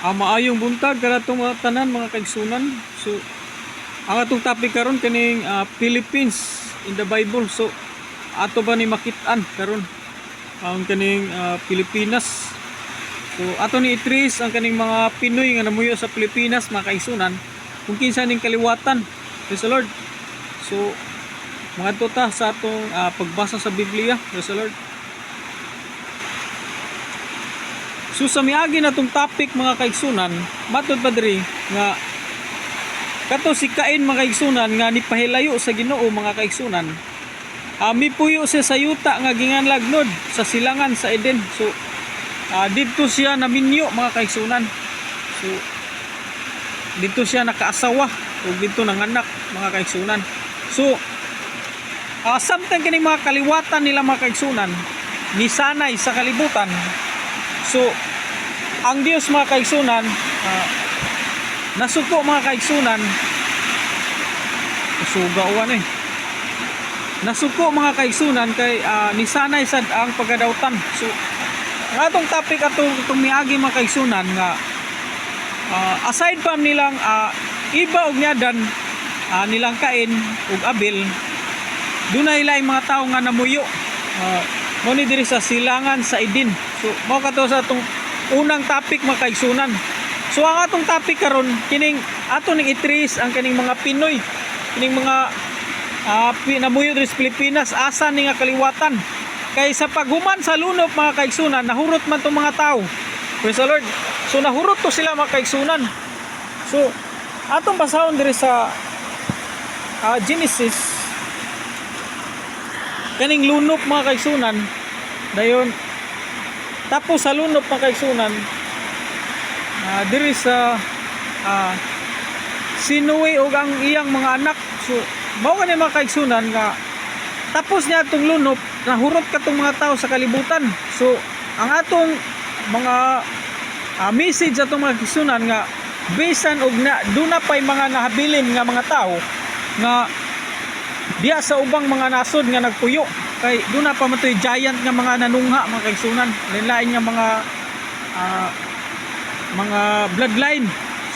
Maayong buntag kanatong mga tanan mga kaigsunan. So ang atong topic karon kaning Philippines in the Bible. So ato ba ni makit-an karon ang kaning Pilipinas. So ato ni itris ang kaning mga Pinoy nga namuyo sa Pilipinas mga kaigsunan kung kinsa ning kaliwatan. Praise the Lord. So mga ta sa atong pagbasa sa Biblia. Praise the Lord. So sa miagi na itong topic mga kaigsunan, matod pa diri nga kato si Cain mga kaigsunan nga nipahilayo sa Ginoo mga kaigsunan. Mipuyo siya sa yuta nga ginganlagnod sa silangan sa Eden. So dito siya naminyo mga kaigsunan. So dito siya nakaasawa o dito nanganak mga kaigsunan. So samtang kini mga kaliwatan nila mga kaigsunan nisanay sa kalibutan. So, ang Diyos mga kaigsunan, nasuko mga kaigsunan, nasuko mga kaigsunan kay nisanay sad ang pagkadautan. So, ang atong topic atong miagi mga kaigsunan nga aside from nilang iba og nyadan nilang Cain ug Abel, dunay laing mga tawo nga namuyo. Muni diri sa silangan sa Eden. So mao kato sa atong unang topic mga kaigsunan. So ang atong topic karon kining ato ning itris ang kining mga Pinoy, kining mga namuyo diri sa Pilipinas, asa ni nga kaliwatan. Kay sa paghuman sa lunop mga kaigsunan, nahurot man tong mga tawo. Praise the Lord. So nahurot to sila mga kaigsunan. So atong basahon diri sa Genesis kaning lunop mga kaigsunan dayon. Tapos sa lunop mga kaigsunan diri sa si Noe ug ang iyang mga anak. So mao kani mga kaigsunan nga tapos niya atong lunop nahurot katong mga tao sa kalibutan. So ang atong mga message atong mga kaigsunan nga bisan og duna pay mga nahabilin nga mga tao nga diya sa ubang mga nasod nga nagpuyo kay doon na pa matoy giant nga mga nanungha mga kaigsunan, lain nga mga bloodline.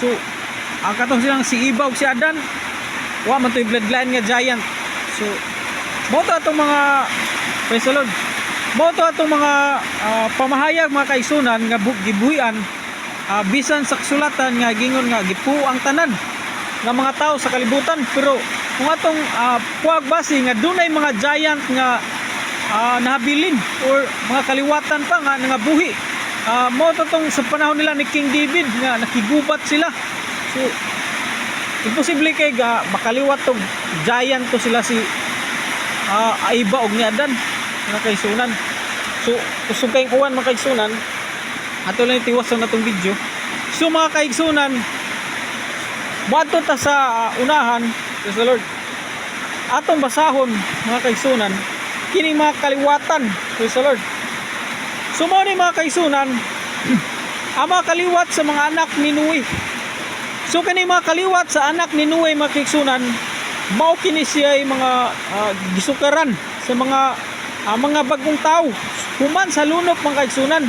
So ang katong silang si Iba ug si Adan wa matoy bloodline nga giant. So mo to atong mga praise the Lord, mo to atong mga pamahayag mga kaigsunan nga gibuhian bisan sa kasulatan nga gingon nga gipuo ang tanan nga mga tao sa kalibutan. Pero kung atong puagbasi nga dunay mga giant nga nahabilin or mga kaliwatan pa nga nga buhi, mo tong sa panahon nila ni King David nga nakigubat sila. So imposible kay makaliwat tong giant to sila si Iba og ni Adan mga kaigsunan. So kusog kayong uwan mga kaigsunan ato lang tiwason natong video. So mga kaigsunan, moadto ta sa unahan. Praise the Lord. Atong basahon mga kaigsunan kini mga kaliwatan. Praise the Lord. So mo ni mga kaigsunan ang mga kaliwat sa mga anak ni Noe. So kini mga kaliwat sa anak ni Noe mga kaigsunan mao kini siya mga gisukaran sa mga bagong tao human sa lunop mga kaigsunan.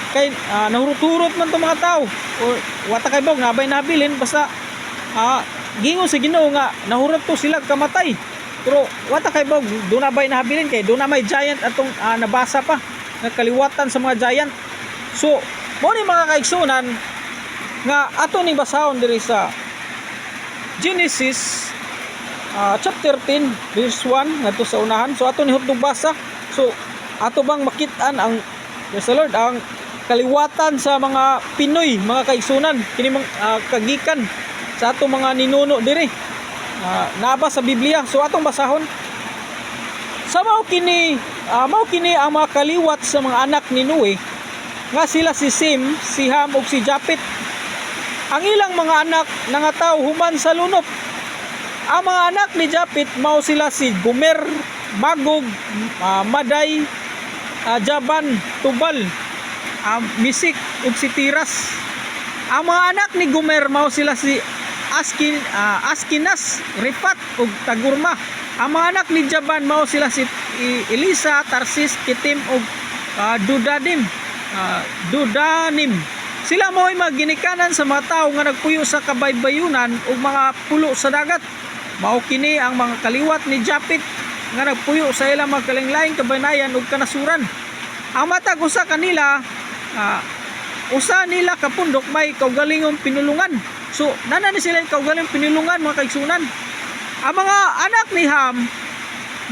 Kay nahurot-hurot man tong mga tao or wata kay bog nabay nabilin basta gingon sa Ginoo nga nahurot to sila kamatay. Pero wata kay bog do na bay nahabilin kay do na may giant atong nabasa pa nga kaliwatan sa mga giant. So mo ni mga kaigsunan nga ato ning basahon diri sa Genesis chapter 10 verse 1 ngadto sa unahan. So ato ni hutong basa. So ato bang makit-an ang yes Lord ang kaliwatan sa mga Pinoy mga kaigsunan kini kagikan sa atong mga ninuno diri naba sa Biblia. So atong basahon sa mao kini ang mga kaliwat sa mga anak ni Noe nga sila si Sem, si Ham ug si Japet. Ang ilang mga anak nangataw human sa lunop. Ang mga anak ni Japet mao sila si Gomer, Magog, Maday, Jaban, Tubal, Misik ug si Tiras. Ang mga anak ni Gomer mao sila si Askinas, Rifat ug Tagurma. Ang mga anak ni Jaban mao sila si Elisa, Tarsis, Kitim ug Dudanim. Sila mo'y maginikanan sa mga tao nga nagpuyo sa kabaybayunan ug mga pulo sa dagat. Mao kini ang mga kaliwat ni Japet nga nagpuyo sa ilang mga kalinglaing kabanayan ug kanasuran. Ang matag usa kanila usa nila kapundok may kaugalingong pinulungan. So nana ni sila kaugalingong pinulungan mga kaigsunan. Ang mga anak ni Ham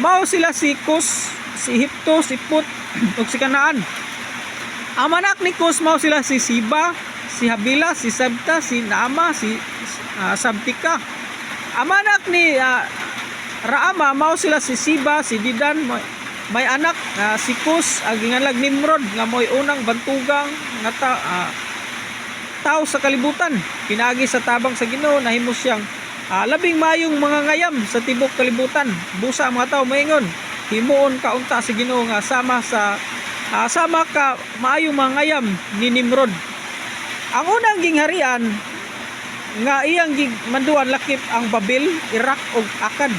mao sila si Kus, si Hipto, si Put ug si Kanaan. Ang anak ni Kus mao sila si Siba, si Habila, si Sabta, si Naama, si Sabtika. Ang anak ni Raama mao sila si Siba, si Didan, may anak si Kus, ang ginganlag Nimrod nga mo'y unang bantugang nga tao sa kalibutan. Pinaagi sa tabang sa Ginoo nahimo siyang labing mayong mga ngayam sa tibok kalibutan. Busa ang mga tao moingon, himuon kaunta sa Ginoo nga sama ka maayong mga ngayam ni Nimrod. Ang unang gingharian nga iyang manduan lakip ang Babil, Iraq ug Akkad.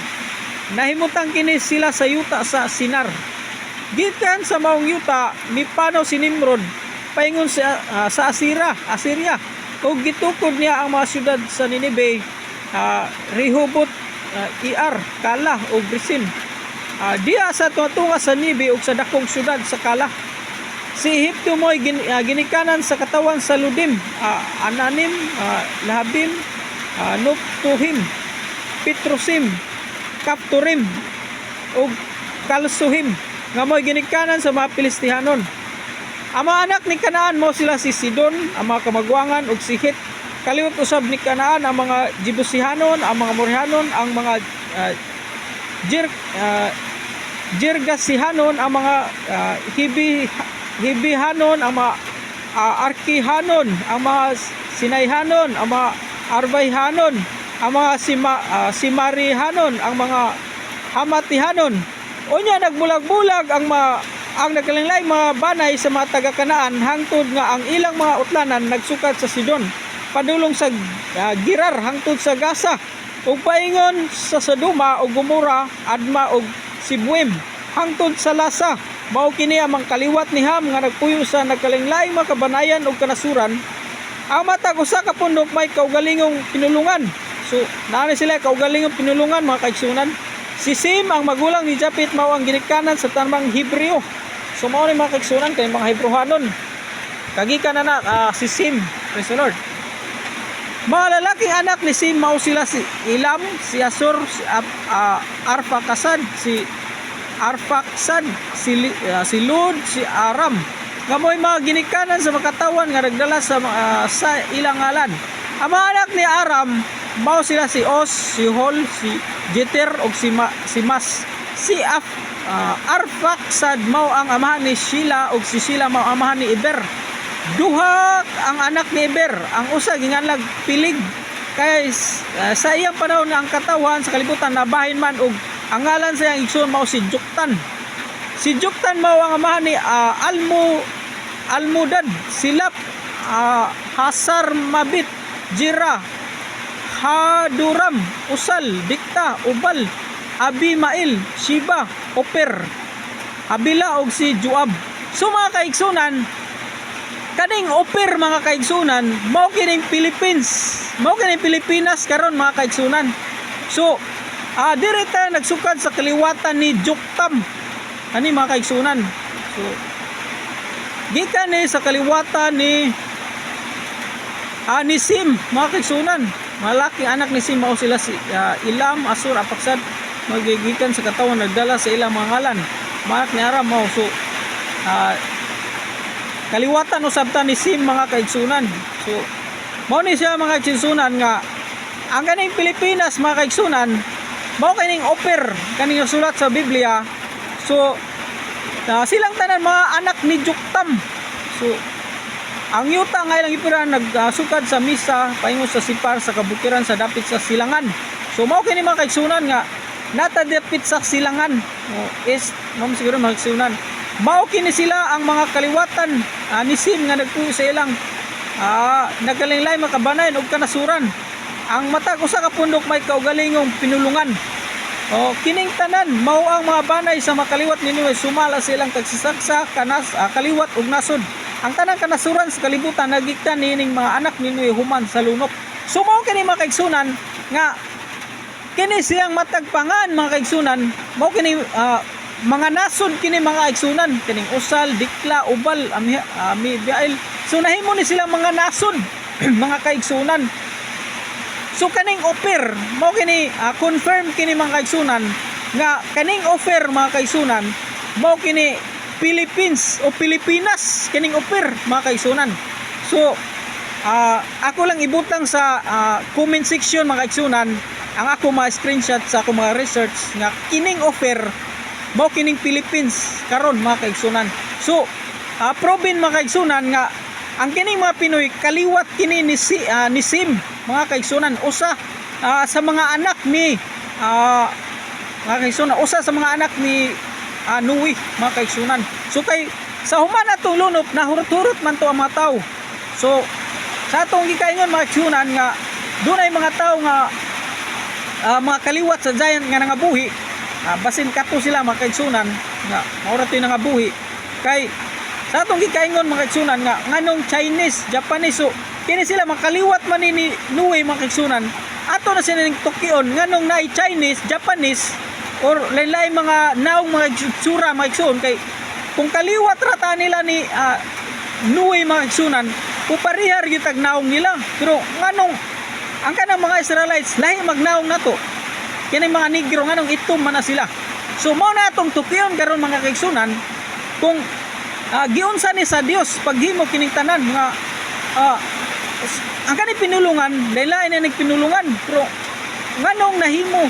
Nahimutang kini sila sa yuta sa Sinar. Gikan sa maong yuta mipanaw si Nimrod paingon sa Assyria ug gitukod niya ang mga syudad sa Nineveh, Rehoboth, Ir, Kala ug Resin. Diya sa tunga sa Nineveh ug sa dakong syudad sa Kala. Si Ehipto mo'y ginikanan sa katawan sa Ludim, Ananim, Lahabim, Nuptuhim, Pitrusim, Kapturim ug Kalsuhim nga mo'y ginikanan sa mga Pilistihanon. Ang mga anak ni Kanaan mo sila si Sidon, ang mga kamagwangan ug si Hit. Kaliwat usab ni Kanaan ang mga Jebusihanon, ang mga Morihanon, ang mga Girgasihanon, ang mga Hibihanon, ang mga Arkihanon, ang mga Sinayhanon, ang mga Arbaihanon, ang mga Simarihanon, ang mga Hamatihanon. Unya nagbulag-bulag ang nagkalinglaing mga banay sa mga taga-Kanaan hangtod nga ang ilang mga utlanan nagsukad sa Sidon, padulong sa Girar hangtod sa Gaza, ug paingon sa Sodoma ug Gomora, Adma ug Sibuim hangtod sa Lasa. Mao kini ang kaliwat ni Ham nga nagpuyo sa nagkalinglaing mga kabanayan ug kanasuran. Ang matag usa ka pundok may kaugalingong pinulungan. So naani sila kaugalingong pinulungan mga kaigsunan. Si Sim ang magulang ni Japet mao ang ginikanan sa tanang Hebreo. So mao ni mga kaigsunan kay mga Hebrehanon. Kagikan na si Sim, praise the Lord. Mga lalaking anak ni Sim mao sila si Elam, si Asur, si Arphaxad, si Lud, si Aram. Nga mo'y mga ginikanan sa makatawan nga nagdala sa ilang ngalan. Ang mga anak ni Aram mao sila si Os, si Hol, si Jeter ug si Mas. Si Arphaxad mao ang amahan ni Shila ug si Shila mao ang amahan ni Eber. Duha ang anak ni Eber, ang usa ginganlag Pilig. Kaya sa iyang panahon nga ang katawan sa kalibutan nabahin man ug ang ngalan sa iyang igsoon mao si Joktan. Si Joktan mao ang amahan ni Almudad, Silap, Hasar Mabit, Jira, Haduram, Usal, Bikta, Ubal, Abimail, Shiba, Oper, Habila og si Joab. So mga kaigsunan, kaning Oper mga kaigsunan mao kining Philippines, mao kining Pilipinas karon mga kaigsunan. So dire tayo nagsukad sa kaliwatan ni Joktam ani mga kaigsunan. So gikan ni sa kaliwatan ni Sim mga kaigsunan. Malaki anak ni Sim mao sila si Elam, Asur, Arphaxad, magigikan sa katawan nagdala sa ilang mga ngalan. Mga ni Aram mao. So kaliwatan usab ta ni Sim mga kaigsunan. So mao ni siya mga kaigsunan nga ang kaning Pilipinas mga kaigsunan mao kining Oper kaning sulat sa Biblia. So silang tanan mga anak ni Joktam. So ang yuta nga ilang ipiran nagsukad sa misa paingon sa Sipar sa kabukiran sa dapit sa silangan. So mao kini mga kaigsunan nga natadapit sa silangan. Mao siguro mga kaigsunan. Mao kini sila ang mga kaliwatan ni Sim nga nagpuyo sa ilang nagkalinglaing makabanayan og kanasuran. Ang matag usa ka pundok may kaugalingong pinulungan. Kining tanan mao ang mga banay sa makaliwat ninyo sumala sa ilang tagsisaksa kanas kaliwat ug nasod. ang tanang kanasuran sa kalibutan nagigtan nining mga anak ninyo human sa lunok. So mao kini mga kaigsunan nga kini siyang matagpangan mga kaigsunan, mao kini mga nasod kini mga kaigsunan, kining usal, dikla, ubal, biail. So nahimo ni sila mga nasod mga kaigsunan. So kaning offer mao kini confirm kini mga kaigsunan nga kaning offer mga kaigsunan mao kini Philippines o Pilipinas kining offer mga kaigsunan. So ako lang ibutang sa comment section mga kaigsunan ang ako mga screenshot sa ako mga research nga kining offer mao kining Philippines karon mga kaigsunan. So proven mga kaigsunan nga ang kining mga Pinoy kaliwat kini ni Sim mga kaigsunan, usa sa mga anak ni mga kaigsunan, usa sa mga anak ni Nuwi mga kaigsunan. So kay sa human atong lunop nahurot-hurot man to ang mga tao. So sa atong gikaingon mga kaigsunan nga dunay mga tao nga mga kaliwat sa giant nga nangabuhi, basin kato sila mga kaigsunan nga maura to nangabuhi kay sa atong gikaingon mga kaigsunan nga nganong Chinese, Japanese, so kini sila makaliwat man ni Nuwi mga kaigsunan ato na sila ning tukion nganong naay Chinese, Japanese or lain-lain mga naong mga itsura mga kaigsunan kay kung kaliwat rata nila ni Nuwi mga kaigsunan puparihar gyud tag naong nila, pero nganong ang kanang mga Israelites lahi magnaong nato kini mga negro nganong itom man na sila. So mao na atong tukion karon mga kaigsunan kung giunsa ni sa Dios paghimo kining tanan nga ang kani pinulungan lain-lain na nagpinulungan, pero nganong nahimo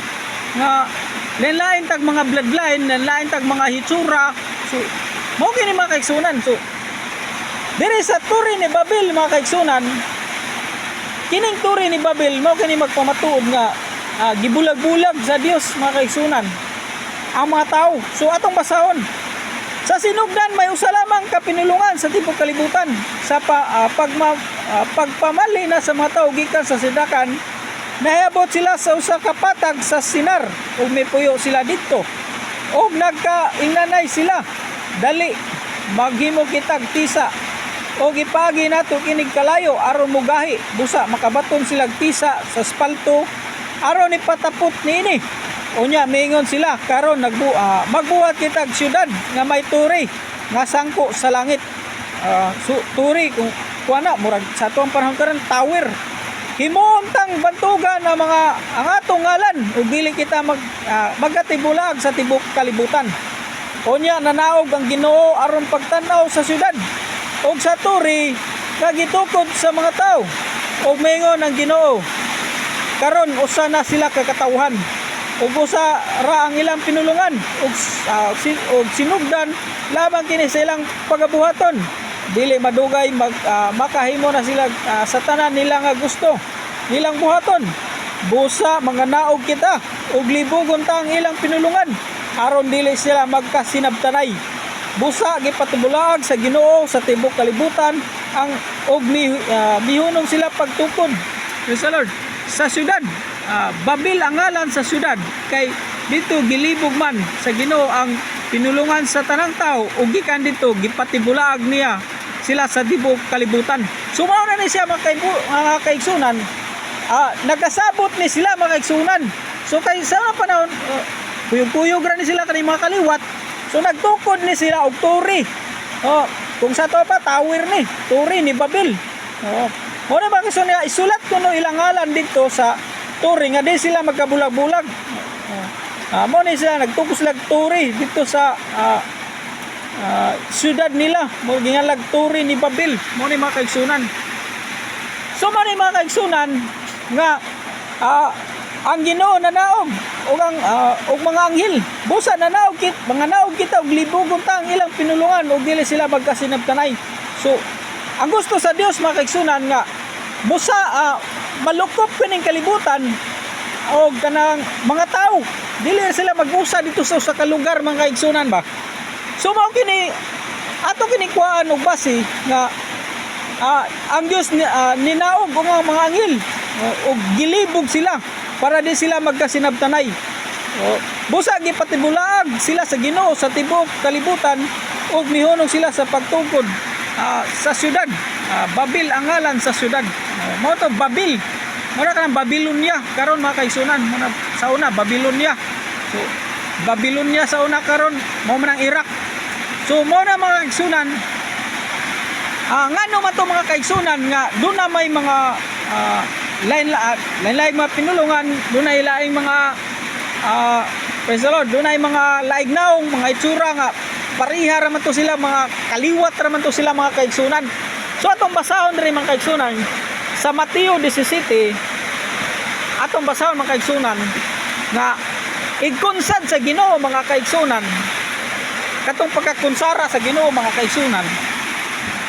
nga lain-lain tag mga bloodline, lain-lain tag mga hitsura. So mao kini mga kaigsunan. So diri sa turi ni Babel mga kaigsunan, kining turi ni Babel mao kini magpamatuod nga gibulag-bulag sa Dios mga kaigsunan ang mga tao. So atong basahon sa sinugdan may usa lamang kapinulungan sa tibok kalibutan sa pagpamali na sa mga tao gikan sa sidakan. Nahiabot sila sa usa ka patag sa Sinar ug may puyo sila didto ug nagkaingnanay sila, dali maghimo kitag tisa ug ipagi nato kinig kalayo aron mugahi busa makabaton sila tisa sa spalto aron ipatapot niini. Unya mingon sila karon magbuhat kitag syudad nga may turi nga sangko sa langit. Turi kung kuana murag sa atong panahon karon tower. Himuntang bantugan ang mga ang atong ngalan ug dili kita magkatibulag sa tibok kalibutan. Unya nanaog ang Ginoo aron pagtan-aw sa syudad ug sa turi nga gitukod sa mga tao. Ug mingon ang Ginoo karon usa na sila kakatawhan ug usa ra ang ilang pinulungan ug sinugdan labang kini sa ilang pagabuhaton. Dili madugay makahimo na sila sa tanan nila nga gusto nilang buhaton. Busa mga naog kita ug libugon ta ang ilang pinulungan aron dili sila magkasinabtanay. Busa gipatubulaag sa Ginoo sa tibok kalibutan ang ug mihunong sila pagtukod. Praise the Lord. Sa syudad Babel ang ngalan sa syudad kay dito gilibog man sa Ginoo ang pinulungan sa tanang tao ug gikan dito gipatibulaag niya sila sa tibok kalibutan. So mao na ni siya mga kaigsunan, nagkasabot ni sila mga kaigsunan. So kay sa mga panahon kuyog-kuyog ra ni sila kani mga kaliwat. So nagtukod ni sila og turi. Kung sa to pa tower ni turi ni Babel. Mo na ba kasi isulat ko no ilang ngalan dito sa turi nga di sila magkabulag-bulag. Mo ni sila nagtukos lag turi dito sa syudad nila, mo gingalag turi ni Babel. Mo ni mga kaigsunan. So mo ni mga kaigsunan nga ang Ginoo nanaog og mga anghel busa nanaog mga naog kita og libugon ta ang ilang pinulungan ug dili sila magkasinabtanay. So ang gusto sa Dios mga kaigsunan nga busa malukop kining kalibutan o kanang mga tao dili sila mag-usa dito sa kalugar mga kaigsunan ba. So mao kini ato kini kuan og base nga ang Dios ninaog ang mga anghel og gilibog sila para di sila magkasinabtanay. Busa gipatibulaag sila sa Ginoo sa tibok kalibutan ug mihunong sila sa pagtungkod sa syudad. Babil ang ngalan sa syudad. Mao to Babil. Mura ka ng Babylonia karon mga kaigsunan. Sa una Babylonia. So Babylonia sa una karon mao man ang Iraq. So mao na mga kaigsunan. Ngano man to mga kaigsunan nga doon na may mga lain mga pinulungan, doon na ilaing mga praise the Lord, doon ay mga laignaong, mga itsura nga pariha raman to sila, mga kaliwat raman to sila mga kaigsunan. So atong basahon rin mga kaigsunan sa Mateo 17, atong basahon mga kaigsunan nga igkunsad sa Ginoo mga kaigsunan, katong pagkakunsara sa Ginoo mga kaigsunan.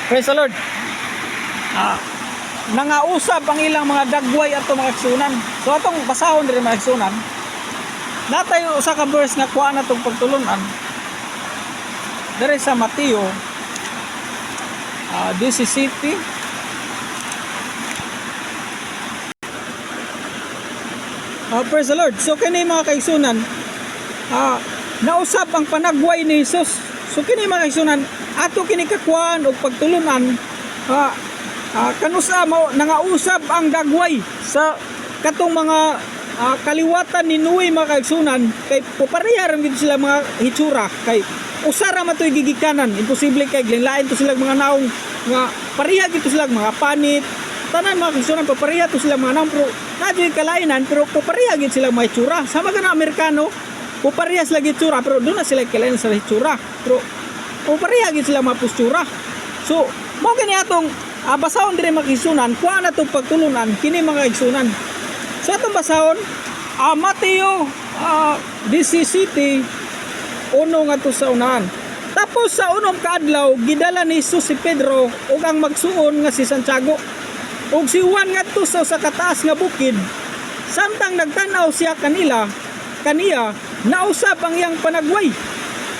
Praise the Lord. Nangausab ang ilang mga dagway ato mga kaigsunan. So atong basahon rin mga kaigsunan. Natay usa ka verse nga kuha na tong pagtulunan. Dere sa Mateo 17. Praise the Lord. So kini mga kaigsunan, nausab ang panagway ni Jesus. So kini mga kaigsunan, ato kini kakuan og pagtulunan, kanusa mo nangausab ang dagway sa katong mga kaliwatan ni Nuy mga kaigsunan, kay pupareha ram gid sila mga hitsura, kay usara man toy gigikanan, imposible kay lain to sila mga naong nga pareha gid to sila mga panit, tanan mga kaigsunan papareha to sila mga naong, pero nadyo kalainan, pero pupareha gid sila mga hitsura. Sama ka na Amerikano, pupareha sila gid hitsura, pero doon na sila kalainan sa hitsura, pero pupareha gid sila mga postura. So mo gani atong basahon dire mga kaigsunan, kuha na tong pagtulunan kini mga kaigsunan. So atong basahon Mateo 17 uno nga to sa unahan. Tapos sa unom kaadlaw gidala ni Jesus si Pedro ug ang magsuon nga si Santiago ug si Juan ngadto sa kataas nga bukid. Samtang nagtanaw siya kaniya nausab ang iyang panagway.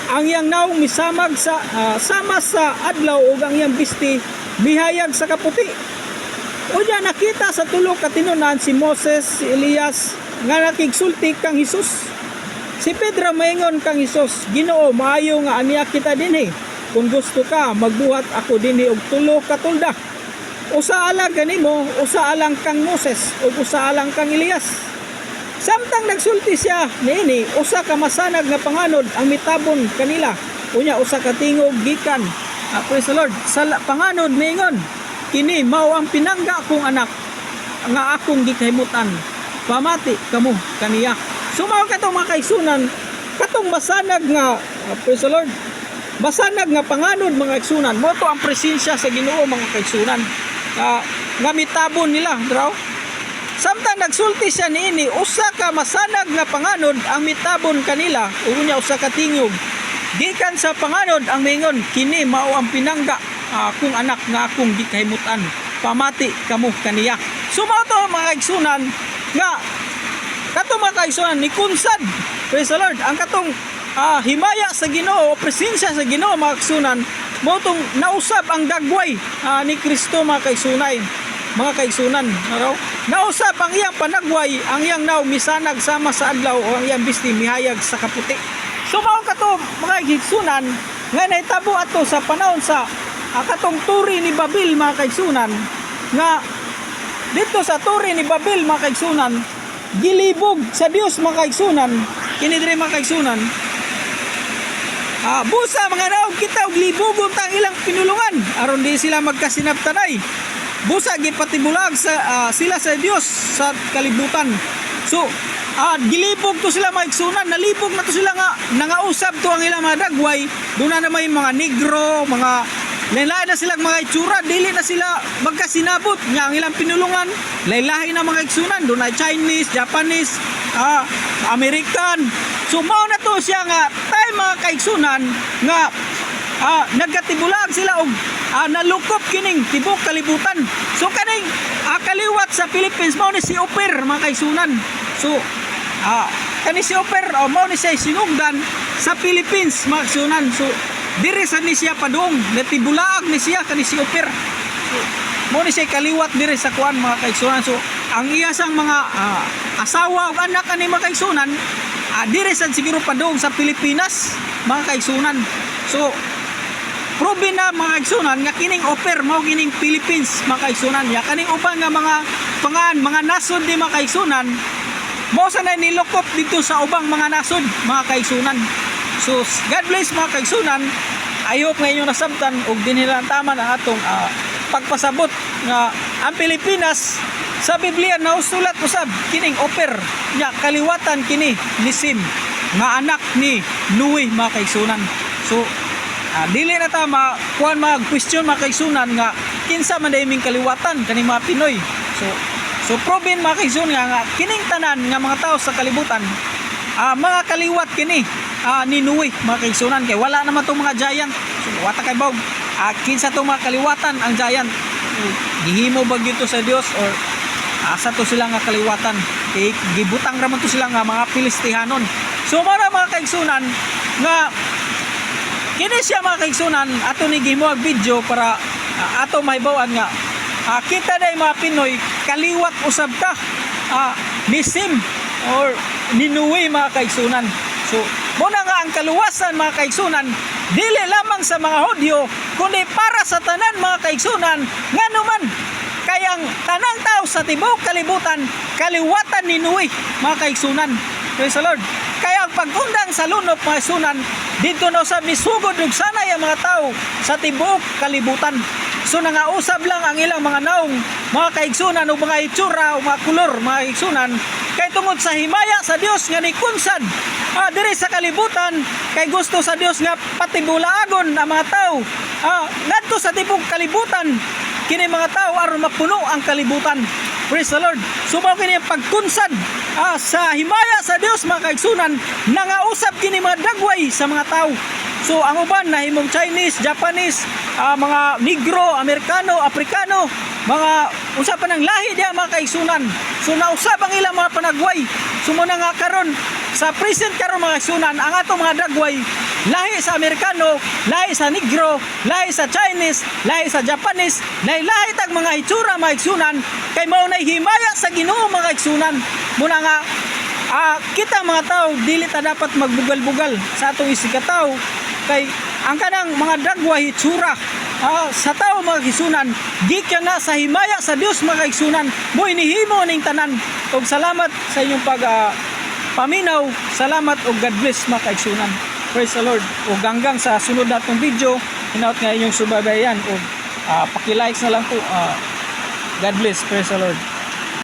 Ang iyang naong misamag sa sama sa adlaw ug ang iyang bisti mihayag sa kaputi. Unya nakita sa tulo ka tinunan si Moses, si Elias nga nakigsulti kang Hesus. Si Pedro maingon kang Hesus, Ginoo, maayo nga aniya kita dinhi. Kung gusto ka, magbuhat ako dinhi og tulo ka tulda. Usa alang kanimo, usa alang kang Moses, ug usa alang kang Elias. Samtang nagsulti siya niini, usa ka masanag nga panganod ang mitabon kanila. Unya usa ka tingog gikan. Praise the Lord. Sa panganod maingon, kini mao ang pinangga kong anak nga akong gikahimutan. Pamati kamo kaniya. Sumaw katong mga kaigsunan, katong masanag nga praise the Lord. Masanag nga panganod mga kaigsunan, mo to ang presensya sa Ginoo mga kaigsunan. Nga mitabon nila, draw. Samtang nagsulti siya niini, usa ka masanag nga panganod ang mitabon kanila, unya usa ka tingog. Gikan sa panganod ang mingon, kini mao ang pinangga akong anak nga akong gikahimutan. Pamati kamo kaniya. Sumaw to mga kaigsunan nga katong mga kaigsunan ni kunsad. Praise the Lord. Ang katong himaya sa Ginoo, presensya sa Ginoo mga kaigsunan, mo tong nausab ang dagway ni Kristo mga kaigsunay. Mga kaigsunan, nausab ang iyang panagway, ang iyang naw misanag sama sa adlaw o ang iyang bisti mihayag sa kaputi. So mao kato mga kaigsunan nga nahitabo ato sa panahon sa katong turi ni Babil mga kaigsunan, nga dito sa turi ni Babil mga kaigsunan gilibog sa Dios mga kaigsunan. Kini dire mga kaigsunan, busa mga naog kita og libugon tang ilang pinulungan aron di sila magkasinabtanay. Busa gipatibulag sa sila sa Dios sa kalibutan. So gilibog to sila mga kaigsunan, nalibog na to sila nga nangausab to ang ilang mga dagway. Doon na may mga negro, mga lain-lain na silang mga itsura, dili na sila magkasinabot nga ang ilang pinulungan. Lain-lain na mga kaigsunan, doon na Chinese, Japanese, American. So mao na to siya nga tay mga kaigsunan nga nagkatibulag sila og nalukop kining tibok kalibutan. So kaning kaliwat sa Philippines mao ni si Oper mga kaigsunan. So kani si Oper mao ni siya sinugdan sa Philippines mga kaigsunan. So dire sa ni siya padung natibulaag ni siya kani si Oper. So mao ni siya kaliwat dire sa kuan mga kaigsunan. So ang iya sang mga asawa ug anak ani mga kaigsunan dire sa siguro padung sa Pilipinas mga kaigsunan. So proven na mga kaigsunan nga kining offer mao kining Philippines mga kaigsunan. Ya kaning uban nga mga nasod di mga kaigsunan mo sa na nilukop dito sa ubang mga nasod mga kaigsunan. So God bless mga kaigsunan. I hope nga inyong nasabtan og dinilantaman ang atong pagpasabot nga ang Pilipinas sa Biblia nausulat usab kining offer nya kaliwatan kini ni Sim nga anak ni Noe mga kaigsunan. So dili na ta kuan mag-question mga kaigsunan nga kinsa man dayming kaliwatan kaning mga Pinoy. So proven mga kaigsunan nga kining tanan nga mga tao sa kalibutan mga kaliwat kini ni Noe mga kaigsunan kay wala naman tong mga giant. So wata kay bawg kinsa tong mga kaliwatan ang giant. Gihimo ba gyud to sa Dios or asa to sila nga kaliwatan kay gibutang ra man to sila nga mga Pilistihanon. So mga kaigsunan nga kini siya mga kaigsunan ato ni gihimuag video para ato mahibaw-an nga kita day mga Pinoy kaliwat usab ta ni Sim or ni Noe mga kaigsunan. So muna nga ang kaluwasan mga kaigsunan dili lamang sa mga Hudyo kundi para sa tanan mga kaigsunan nganuman kayang tanang tao sa tibuok kalibutan kaliwatan ni Noe mga kaigsunan. Praise the Lord. Kaya ang pagkundang sa lunop mga kaigsunan dito na usab ni sugod ug sanay ang mga tao sa tibuok kalibutan. So nangausab lang ang ilang mga naong mga kaigsunan o mga itsura o mga kulor mga kaigsunan kay tungod sa himaya sa Dios nga ni kunsad diri sa kalibutan kay gusto sa Dios nga patibulaagon ang mga tao ngadto sa tibuok kalibutan kini mga tao aron mapuno ang kalibutan. Praise the Lord. So mao kini pagkunsad sa himaya sa Dios mga kaigsunan nangausab kini mga dagway sa mga tao. So ang uban nahimong Chinese, Japanese, mga Negro, Amerikano, Afrikano, mga usapan ng lahi diha mga kaigsunan. So nausab ang ilang mga panagway. So muna nga karon sa present karon mga kaigsunan ang atong mga dagway lahi sa Amerikano, lahi sa Negro, lahi sa Chinese, lahi sa Japanese, lahi tag mga itsura mga kaigsunan kay mao nay himaya sa Ginoo mga kaigsunan. Muna nga kita mga tao dili ta dapat magbugal-bugal sa atong isigataw kay ang kanang mga dagway itsura sa tao mga kaigsunan gikan na sa himaya sa Dios mga kaigsunan mo inihimo ning tanan. Og salamat sa inyong paminaw. Salamat og God bless mga kaigsunan. Praise the Lord. Og hanggang sa sunod natong video hinaut nga inyong subaybayan og paki-likes na lang po. God bless. Praise the Lord.